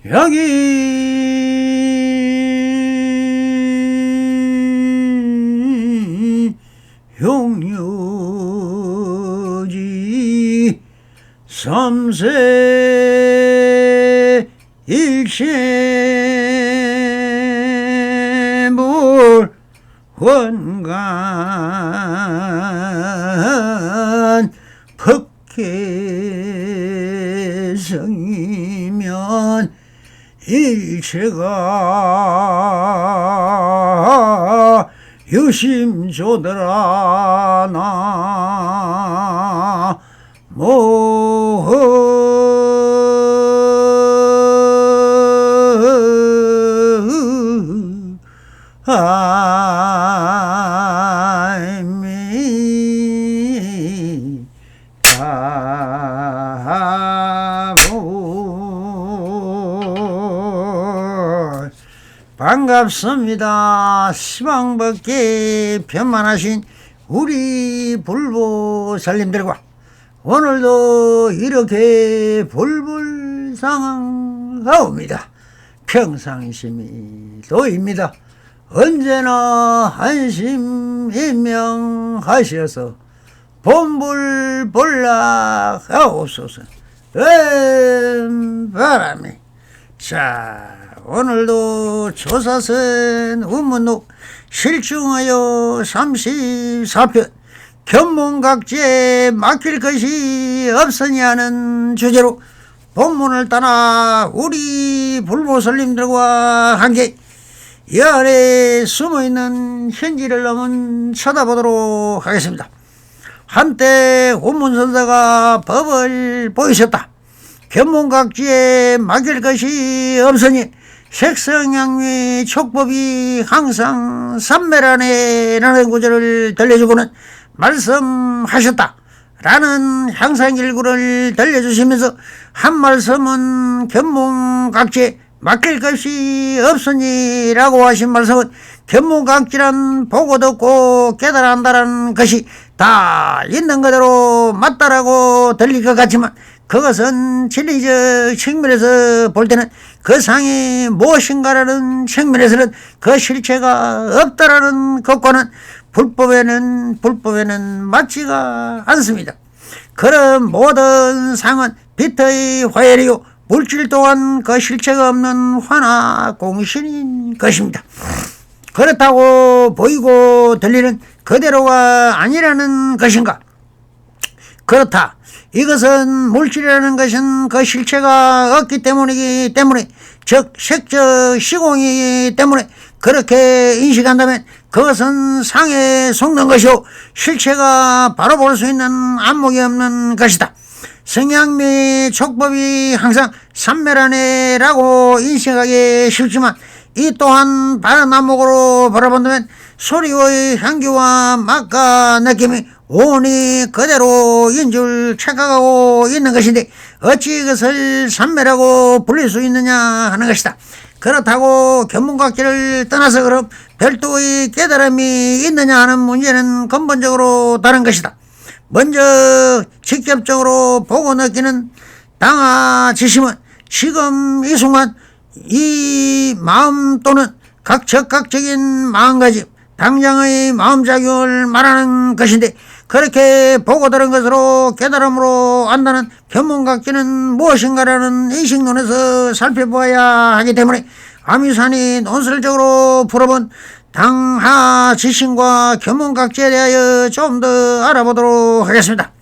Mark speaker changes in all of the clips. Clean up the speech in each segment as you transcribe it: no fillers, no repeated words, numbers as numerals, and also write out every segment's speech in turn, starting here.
Speaker 1: 여기 용유지 삼세 일체물 원간 법계성이면 일체가 유심조더라 나모 아미 반갑습니다. 시방법계 편만하신 우리 불보살님들과 오늘도 이렇게 불불상하옵니다. 평상심이 도입니다. 언제나 한심임명하셔서 본불본락하옵소서. 바람이. 자, 오늘도 조사선 운문록 실중하여 34편 견문각지에 막힐 것이 없으니 하는 주제로 본문을 따라 우리 불보살님들과 함께 이 아래 숨어있는 현지를 한번 쳐다보도록 하겠습니다. 한때 운문선사가 법을 보이셨다. 견문각지에 막힐 것이 없으니 색성양위 촉법이 항상 삼매라네 라는 구절을 들려주고는 말씀하셨다 라는 향상일구를 들려주시면서 한 말씀은 견문각지에 막힐 것이 없으니 라고 하신 말씀은 견문각지란 보고 듣고 깨달아한다는 것이 다 있는 그대로 맞다라고 들릴 것 같지만 그것은 진리적 측면에서 볼 때는 그 상이 무엇인가라는 측면에서는 그 실체가 없다라는 것과는 불법에는 맞지가 않습니다. 그런 모든 상은 빛의 화열이요 물질 또한 그 실체가 없는 화나 공신인 것입니다. 그렇다고 보이고 들리는 그대로가 아니라는 것인가? 그렇다. 이것은 물질이라는 것은 그 실체가 없기 때문이기 때문에 즉 색적 시공이기 때문에 그렇게 인식한다면 그것은 상에 속는 것이요 실체가 바로 볼 수 있는 안목이 없는 것이다. 성향 및 촉법이 항상 삼매라네라고 인식하기 쉽지만 이 또한 바른 안목으로 바라본다면 소리의 향기와 맛과 느낌이 온이 그대로인 줄 착각하고 있는 것인데 어찌 이것을 삼매라고 불릴 수 있느냐 하는 것이다. 그렇다고 견문각지를 떠나서 그럼 별도의 깨달음이 있느냐 하는 문제는 근본적으로 다른 것이다. 먼저 직접적으로 보고 느끼는 당하지심은 지금 이 순간 이 마음 또는 각적인 마음가짐 당장의 마음작용을 말하는 것인데 그렇게 보고 들은 것으로 깨달음으로 안다는 견문각지는 무엇인가라는 인식론에서 살펴보아야 하기 때문에 아미산이 논설적으로 풀어본 당하지심과 견문각지에 대하여 좀 더 알아보도록 하겠습니다.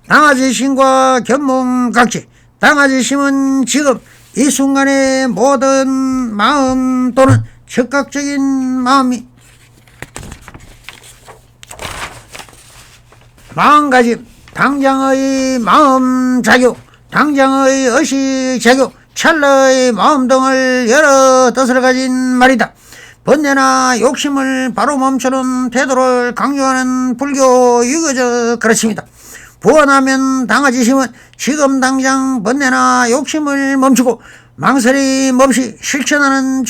Speaker 1: 당하지심과 견문각지. 당하지심은 지금 이 순간의 모든 마음 또는 즉각적인 마음가짐, 당장의 마음작용, 당장의 의식작용, 찰나의 마음 등을 여러 뜻을 가진 말이다. 번뇌나 욕심을 바로 멈추는 태도를 강조하는 불교 유교적 그렇습니다. 부원하면 당하지심은 지금 당장 번뇌나 욕심을 멈추고 망설임 없이 실천하는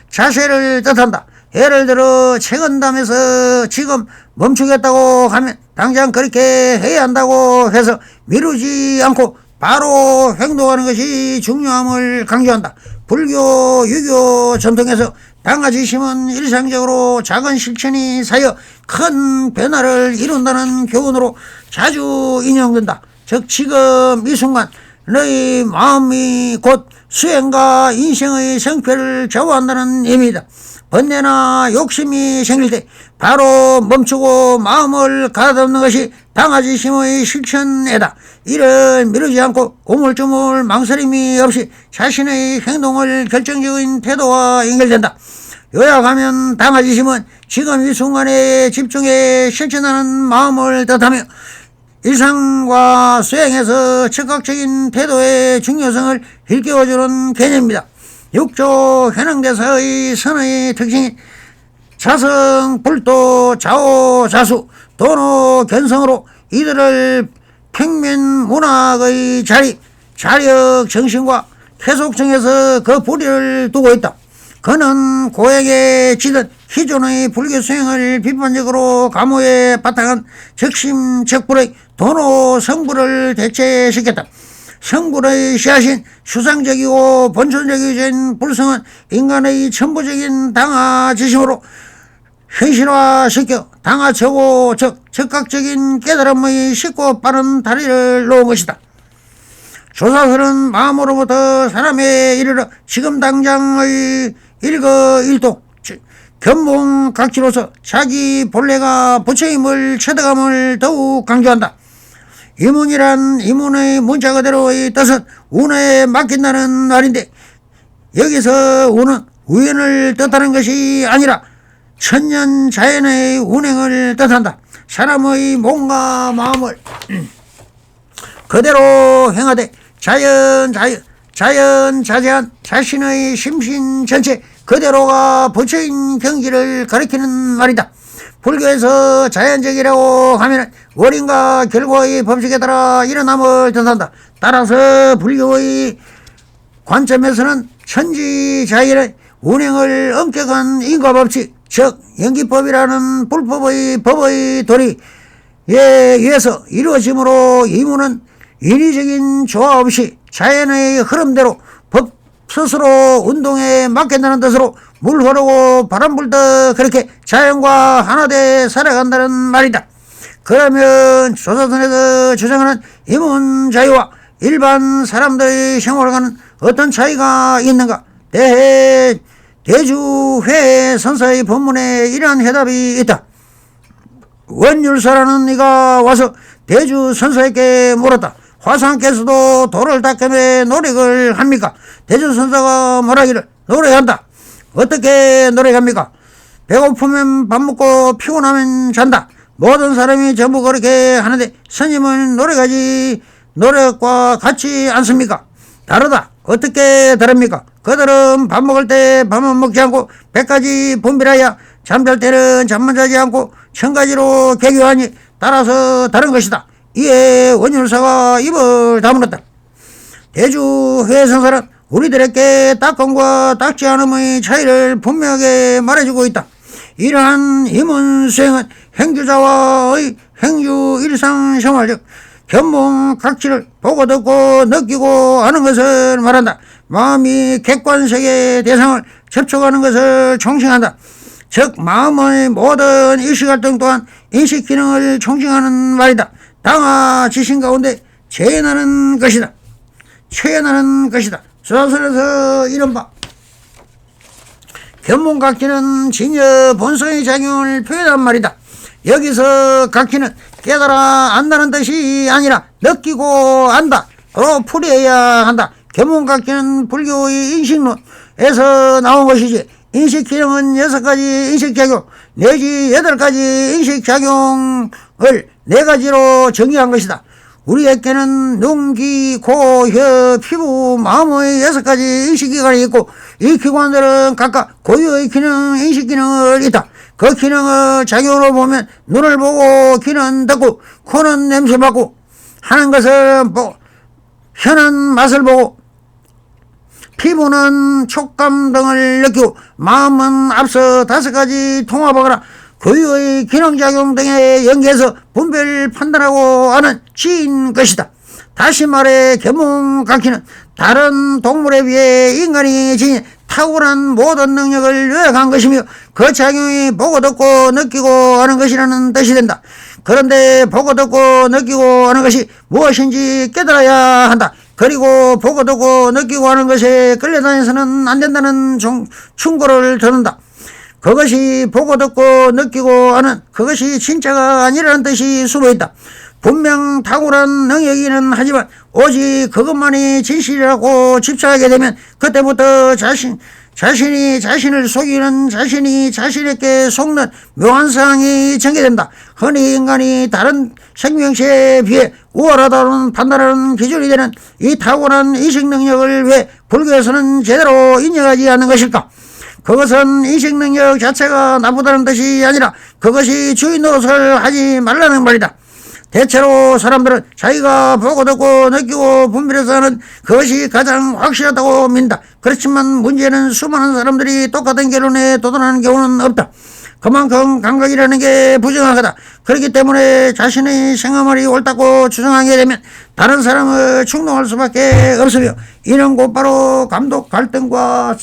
Speaker 1: 자세를 뜻한다. 예를 들어 책은담에서 지금 멈추겠다고 하면 당장 그렇게 해야 한다고 해서 미루지 않고 바로 행동하는 것이 중요함을 강조한다. 불교, 유교 전통에서 당화지심은 일상적으로 작은 실천이 쌓여 큰 변화를 이룬다는 교훈으로 자주 인용된다. 즉 지금 이 순간 너희 마음이 곧 수행과 인생의 성패를 좌우한다는 의미이다. 번뇌나 욕심이 생길 때 바로 멈추고 마음을 가다듬는 것이 당화지심의 실천이다. 이를 미루지 않고 우물쭈물 망설임이 없이 자신의 행동을 결정적인 태도와 연결된다. 요약하면 당화지심은 지금 이 순간에 집중해 실천하는 마음을 뜻하며 일상과 수행에서 즉각적인 태도의 중요성을 일깨워주는 개념입니다. 육조 현행대사의 선의 특징인 자성, 불도, 좌오, 자수, 도노, 견성으로 이들을 평면 문학의 자력, 정신과 해속성에서 그 부리를 두고 있다. 그는 고액에 지듯 기존의 불교 수행을 비판적으로 감호에 바탕한 적심적불의 도노 성불을 대체시켰다. 성불의 씨앗인 추상적이고 본천적인 불성은 인간의 천부적인 당화지심으로 현실화시켜 당화처고 즉 적극적인 깨달음의 쉽고 빠른 다리를 놓은 것이다. 조사설은 마음으로부터 사람에 이르러 지금 당장의 일거일동 견몽각지로서 자기 본래가 부처임을 체득함을 더욱 강조한다. 이문이란 이문의 문자 그대로의 뜻은 운에 맡긴다는 말인데 여기서 운은 우연을 뜻하는 것이 아니라 천년 자연의 운행을 뜻한다. 사람의 몸과 마음을 그대로 행하되 자연자재한 자신의 심신 전체 그대로가 부처인 경지를 가리키는 말이다. 불교에서 자연적이라고 하면 원인과 결과의 법칙에 따라 일어남을 뜻한다. 따라서 불교의 관점에서는 천지자연의 운행을 엄격한 인과법칙 즉 연기법이라는 불법의 법의 도리에 의해서 이루어지므로 이문은 인위적인 조화 없이 자연의 흐름대로 법 스스로 운동에 맡긴다는 뜻으로 물 흐르고 바람 불듯 그렇게 자연과 하나돼 살아간다는 말이다. 그러면 조사선에서 주장하는 이문자유와 일반 사람들의 생활과는 어떤 차이가 있는가? 대주회 선사의 본문에 이러한 해답이 있다. 원율사라는 이가 와서 대주 선사에게 물었다. 화상께서도 돌을 닦으며 노력을 합니까? 대주 선사가 말하기를 노력한다. 어떻게 노력합니까? 배고프면 밥 먹고 피곤하면 잔다. 모든 사람이 전부 그렇게 하는데 스님은 노력하지 노력과 같지 않습니까? 다르다. 어떻게 다릅니까? 그들은 밥 먹을 때 밥만 먹지 않고 100가지 분별하여 잠잘 때는 잠만 자지 않고 1000가지로 개교하니 따라서 다른 것이다. 이에 원율사가 입을 다물었다. 대주회선사는 우리들에게 닦음과 닦지 않음의 차이를 분명하게 말해주고 있다. 이러한 이문수행은 행주자와의 행주 일상생활 즉 견몽각지를 보고 듣고 느끼고 하는 것을 말한다. 마음이 객관세계의 대상을 접촉하는 것을 총칭한다. 즉 마음의 모든 의식활동 또한 인식기능을 총칭하는 말이다. 당화지심 가운데 최연하는 것이다. 조사설에서 이른바 견몽각지는 진여 본성의 작용을 표현한 말이다. 여기서 각지는 깨달아 안다는 뜻이 아니라 느끼고 안다로 풀이해야 한다. 견몽각지는 불교의 인식론에서 나온 것이지 인식기능은 6가지 인식작용 내지 8가지 인식작용을 4가지로 정의한 것이다. 우리에게는 눈, 귀, 코, 혀, 피부, 마음의 6가지 인식기관이 있고 이 기관들은 각각 고유의 기능, 인식기능을 있다. 그 기능을 작용으로 보면 눈을 보고 귀는 듣고 코는 냄새 맡고 하는 것을 보고 혀는 맛을 보고 피부는 촉감 등을 느끼고 마음은 앞서 5가지 통합하거나 고유의 기능작용 등에 연계해서 분별 판단하고 하는 지인 것이다. 다시 말해 견문각기는 다른 동물에 비해 인간이 지닌 탁월한 모든 능력을 요약한 것이며 그 작용이 보고 듣고 느끼고 하는 것이라는 뜻이 된다. 그런데 보고 듣고 느끼고 하는 것이 무엇인지 깨달아야 한다. 그리고 보고 듣고 느끼고 하는 것에 끌려다녀서는 안 된다는 충고를 듣는다. 그것이 보고 듣고 느끼고 하는 그것이 진짜가 아니라는 뜻이 숨어있다. 분명 탁월한 능력이기는 하지만 오직 그것만이 진실이라고 집착하게 되면 그때부터 자신이 자신을 속이는 자신이 자신에게 속는 묘한 상황이 전개된다. 흔히 인간이 다른 생명체에 비해 우월하다는 판단하는 기준이 되는 이 탁월한 인식 능력을 왜 불교에서는 제대로 인정하지 않는 것일까? 그것은 인식 능력 자체가 나쁘다는 뜻이 아니라 그것이 주인 노릇을 하지 말라는 말이다. 대체로 사람들은 자기가 보고 듣고 느끼고 분별해서 하는 그것이 가장 확실하다고 믿는다. 그렇지만 문제는 수많은 사람들이 똑같은 결론에 도달하는 경우는 없다. 그만큼 감각이라는 게 부정하다. 그렇기 때문에 자신의 생각말이 옳다고 주장하게 되면 다른 사람을 충동할 수밖에 없으며 이는 곧바로 감독 갈등과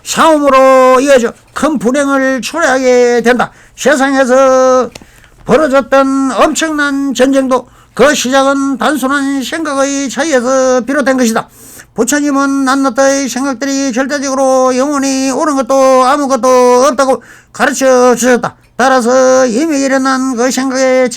Speaker 1: 싸움으로 이어져 큰 불행을 초래하게 된다. 세상에서 벌어졌던 엄청난 전쟁도 그 시작은 단순한 생각의 차이에서 비롯된 것이다. 부처님은 낱낱의 생각들이 절대적으로 영원히 옳은 것도 아무것도 없다고 가르쳐 주셨다. 따라서 이미 일어난 그 생각에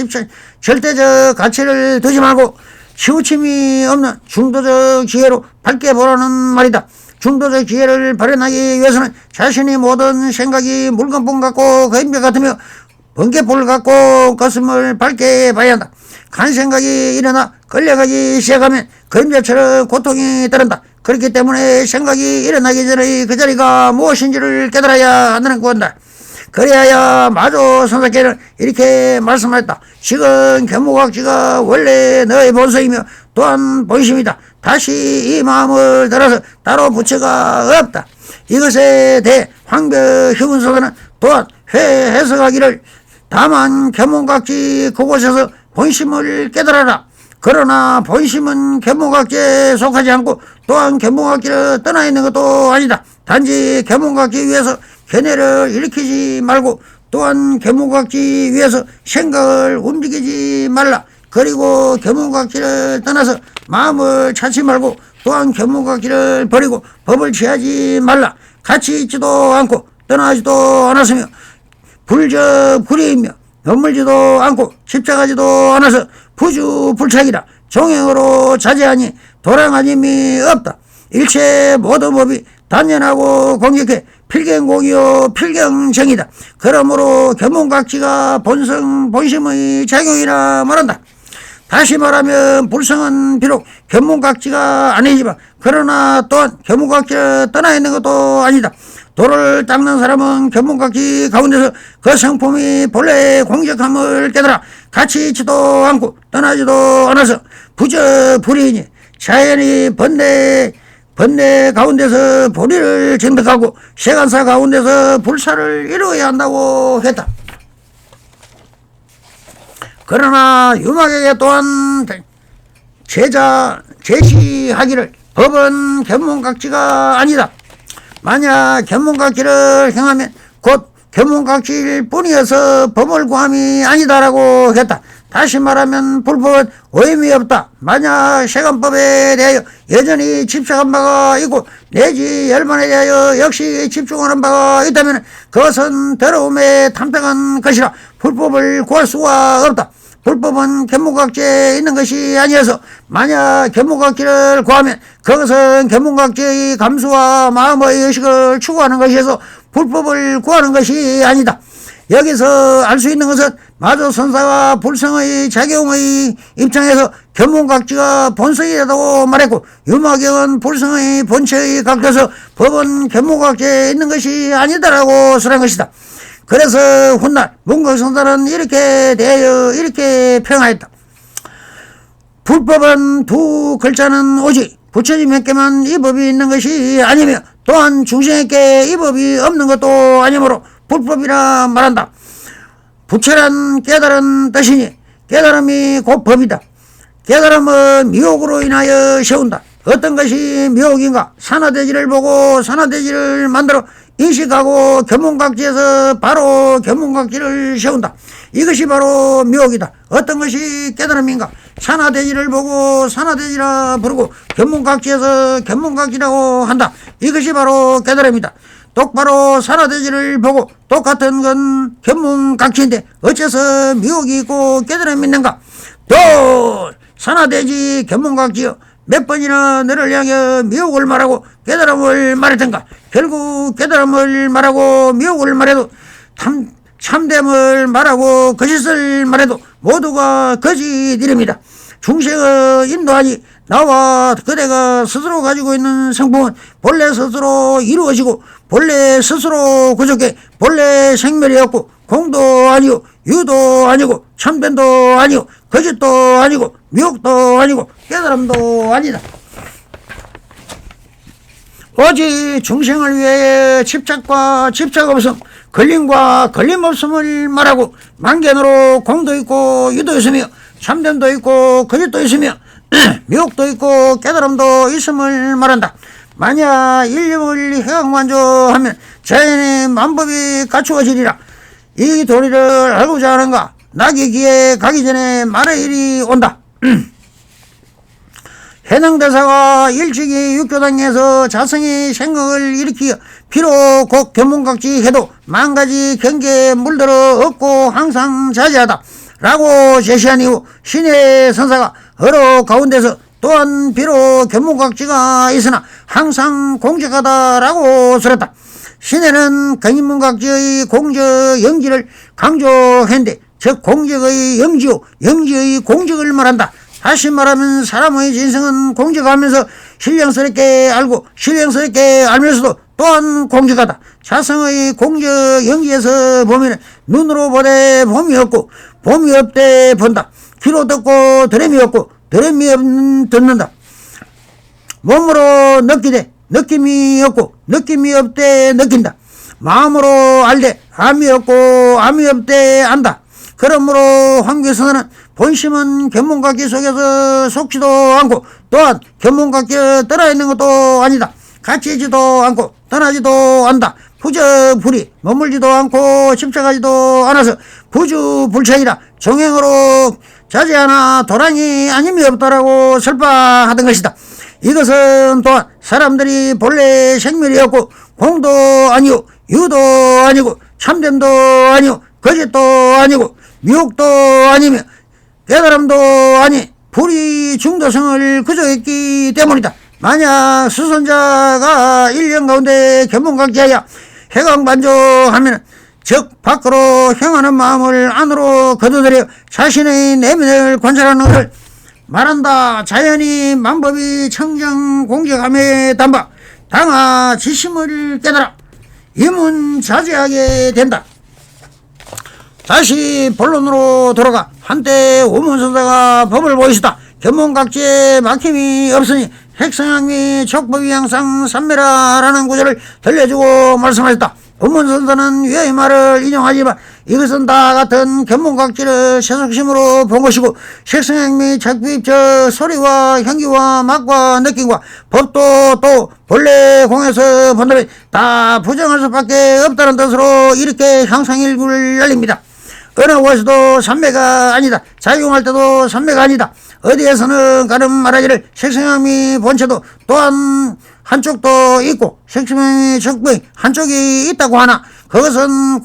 Speaker 1: 절대적 가치를 두지 말고 치우침이 없는 중도적 지혜로 밝게 보라는 말이다. 중도적 지혜를 발현하기 위해서는 자신이 모든 생각이 물건봉 같고 거인벽 같으며 번개불 같고 가슴을 밝게 봐야 한다. 간 생각이 일어나 끌려가기 시작하면 거인벽처럼 고통이 따른다. 그렇기 때문에 생각이 일어나기 전에 그 자리가 무엇인지를 깨달아야 한다는 건다. 그래야 마조 선사께는 이렇게 말씀하였다. 지금 견무각지가 원래 너의 본성이며 또한 본심이다. 다시 이 마음을 들어서 따로 부처가 없다. 이것에 대해 황벽희문서는 또한 해석하기를 다만 견문각지 그곳에서 본심을 깨달아라. 그러나 본심은 견문각지에 속하지 않고 또한 견문각지를 떠나 있는 것도 아니다. 단지 견문각지 위에서 견해를 일으키지 말고 또한 견문각지 위에서 생각을 움직이지 말라. 그리고 견문각지를 떠나서 마음을 찾지 말고 또한 견문각지를 버리고 법을 취하지 말라. 같이 있지도 않고 떠나지도 않았으며 불적불이이며 넘물지도 않고 집착하지도 않아서 부주불착이라. 종행으로 자제하니 도량아님이 없다. 일체 모든 법이 단연하고 공격해 필경공이요 필경정이다. 그러므로 견문각지가 본심의 작용이라 말한다. 다시 말하면 불성은 비록 견문각지가 아니지만 그러나 또한 견문각지를 떠나 있는 것도 아니다. 돌을 닦는 사람은 견문각지 가운데서 그 성품이 본래의 공적함을 깨달아 같이 있지도 않고 떠나지도 않아서 부저불이니 자연이 번뇌 가운데서 불의를 증득하고 세간사 가운데서 불사를 이루어야 한다고 했다. 그러나 유막에게 또한 제시하기를 법은 견문각지가 아니다. 만약 견문각지를 행하면 곧 견문각지일 뿐이어서 법을 구함이 아니다라고 했다. 다시 말하면 불법은 오임이 없다. 만약 세간법에 대하여 여전히 집착한 바가 있고 내지 열반에 대하여 역시 집중하는 바가 있다면 그것은 더러움에 탐탁한 것이라 불법을 구할 수가 없다. 불법은 견문각지에 있는 것이 아니어서 만약 견문각지를 구하면 그것은 견문각지의 감수와 마음의 의식을 추구하는 것이어서 불법을 구하는 것이 아니다. 여기서 알 수 있는 것은 마조 선사가 불성의 작용의 입장에서 견문각지가 본성이라고 말했고 유마경은 불성의 본체의 각도에서 법은 견문각지에 있는 것이 아니다라고 설한 것이다. 그래서 훗날 문각선사는 이렇게 대하여 이렇게 평하였다. 불법은 두 글자는 오직 부처님에게만 이 법이 있는 것이 아니며 또한 중생에게 이 법이 없는 것도 아니므로 불법이라 말한다. 부처란 깨달은 뜻이니 깨달음이 곧 법이다. 깨달음은 미혹으로 인하여 세운다. 어떤 것이 미혹인가? 산화대지를 보고 산화대지를 만들어 인식하고 견문각지에서 바로 견문각지를 세운다. 이것이 바로 미혹이다. 어떤 것이 깨달음인가? 산화대지를 보고 산화대지라 부르고 견문각지에서 견문각지라고 한다. 이것이 바로 깨달음이다. 똑바로 산화대지를 보고 똑같은 건 견문각지인데 어째서 미혹이 있고 깨달음이 있는가? 또 산화대지 견문각지여 몇 번이나 너를 향해 미혹을 말하고 깨달음을 말했던가? 결국 깨달음을 말하고 미혹을 말해도 참됨을 말하고 거짓을 말해도 모두가 거짓 이름이다. 중생의 인도하니 나와 그대가 스스로 가지고 있는 성품은 본래 스스로 이루어지고 본래 스스로 부족해 본래 생멸이 없고 공도 아니고 유도 아니고 참됨도 아니고 거짓도 아니고 미혹도 아니고 깨달음도 아니다. 오직 중생을 위해 집착과 집착 없음, 걸림과 걸림 없음을 말하고 만견으로 공도 있고 유도 있으며 참됨도 있고 거짓도 있으며 미혹도 있고 깨달음도 있음을 말한다. 만약 인륜을 해강만조하면 자연의 만법이 갖추어지리라. 이 도리를 알고자 하는가? 낙이 기에 가기 전에 말의 일이 온다. 해능대사가 일찍이 육교당에서 자성이 생각을 일으키어 비록 곧 견문각지 해도 만가지 경계에 물들어 얻고 항상 자제하다 라고 제시한 이후 신의 선사가 어로 가운데서 또한 비록 견문각지가 있으나 항상 공적하다 라고 설했다. 신에는 근인문각지의 공적 영지를 강조했는데 즉 공적의 영지요 영지의 공적을 말한다. 다시 말하면 사람의 진성은 공적하면서 신령스럽게 알고 신령스럽게 알면서도 또한 공적하다. 자성의 공적 영지에서 보면 눈으로 보되 봄이 없고 봄이 없되 본다. 귀로 듣고 들음이 없고 들음이 없는 듣는다. 몸으로 느끼되 느낌이 없고 느낌이 없되 느낀다. 마음으로 알되 암이 없고 암이 없되 안다. 그러므로 황교선은 본심은 견문각지 속에서 속지도 않고 또한 견문각지에 떠나있는 것도 아니다. 갇히지도 않고 떠나지도 않다. 부적불이 머물지도 않고 집착하지도 않아서 부주불창이라 정행으로 자제하나 도랑이 아님이 없다라고 설파하던 것이다. 이것은 또한 사람들이 본래 생멸이 없고 공도 아니고 유도 아니고 참됨도 아니고 거짓도 아니고 미혹도 아니며 깨달음도 아니 불의 중도성을 구조했기 때문이다. 만약 수선자가 1년 가운데 견문각지하여 해강반조하면 즉 밖으로 향하는 마음을 안으로 거두들여 자신의 내면을 관찰하는 것을 말한다. 자연히 만법이 청정공적함에 담바 당하 지심을 깨달아 이문자제하게 된다. 다시 본론으로 돌아가 한때 오문선사가 법을 보이시다. 견문각지에 막힘이 없으니 핵성향 촉법이 항상 삼매라라는 구절을 들려주고 말씀하셨다. 오문선사는 위의 말을 인용하지만 이것은 다 같은 견문각지를 세속심으로 본 것이고 색성향 및 작비입적 소리와 향기와 맛과 느낌과 법도 또 본래 공에서 본다면 다 부정할 수밖에 없다는 뜻으로 이렇게 향상일구를 열립니다. 어느 곳에서도 삼매가 아니다. 작용할 때도 삼매가 아니다. 어디에서는 가름 말하기를 색성향이 본체도 또한 한쪽도 있고 색성향이 적부에 한쪽이 있다고 하나 그것은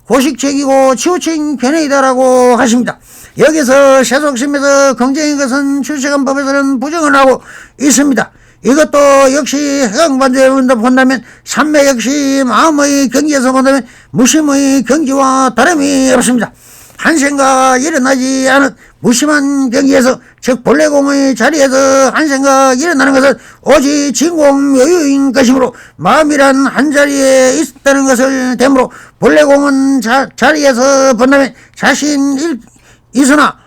Speaker 1: 고식책이고 치우친 견해이다라고 하십니다. 여기서 세속심에서 긍정인 것은 출세한 법에서는 부정을 하고 있습니다. 이것도 역시 해강반조에 본다면 삼매 역시 마음의 경지에서 본다면 무심의 경지와 다름이 없습니다. 한 생각 일어나지 않은 무심한 경지에서 즉 본래공의 자리에서 한 생각 일어나는 것은 오직 진공묘유인 것이므로 마음이란 한 자리에 있다는 것을 되므로 본래공은 자리에서 본다면 자신 있으나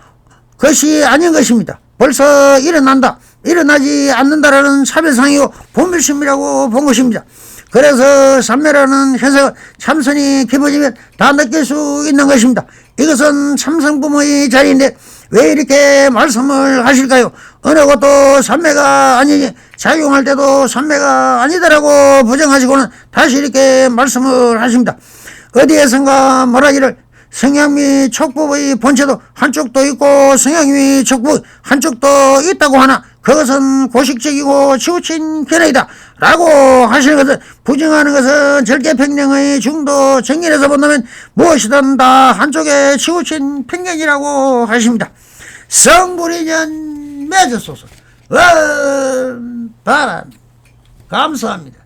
Speaker 1: 그것이 아닌 것입니다. 벌써 일어난다. 일어나지 않는다라는 차별상이요 본밀심이라고 본 것입니다. 그래서 삼매라는 현상은 참선이 깊어지면 다 느낄 수 있는 것입니다. 이것은 참성부모의 자리인데 왜 이렇게 말씀을 하실까요? 어느 것도 삼매가 아니니 작용할 때도 삼매가 아니다라고 부정하시고는 다시 이렇게 말씀을 하십니다. 어디에선가 말하기를 성향미 촉법의 본체도 한쪽도 있고 성향미 촉법 한쪽도 있다고 하나 그것은 고식적이고 치우친 견해이다 라고 하시는 것을 부정하는 것은 절개평령의 중도 정견에서 본다면 무엇이든 다 한쪽에 치우친 편견이라고 하십니다. 성불인연 맺으소서. 바람 감사합니다.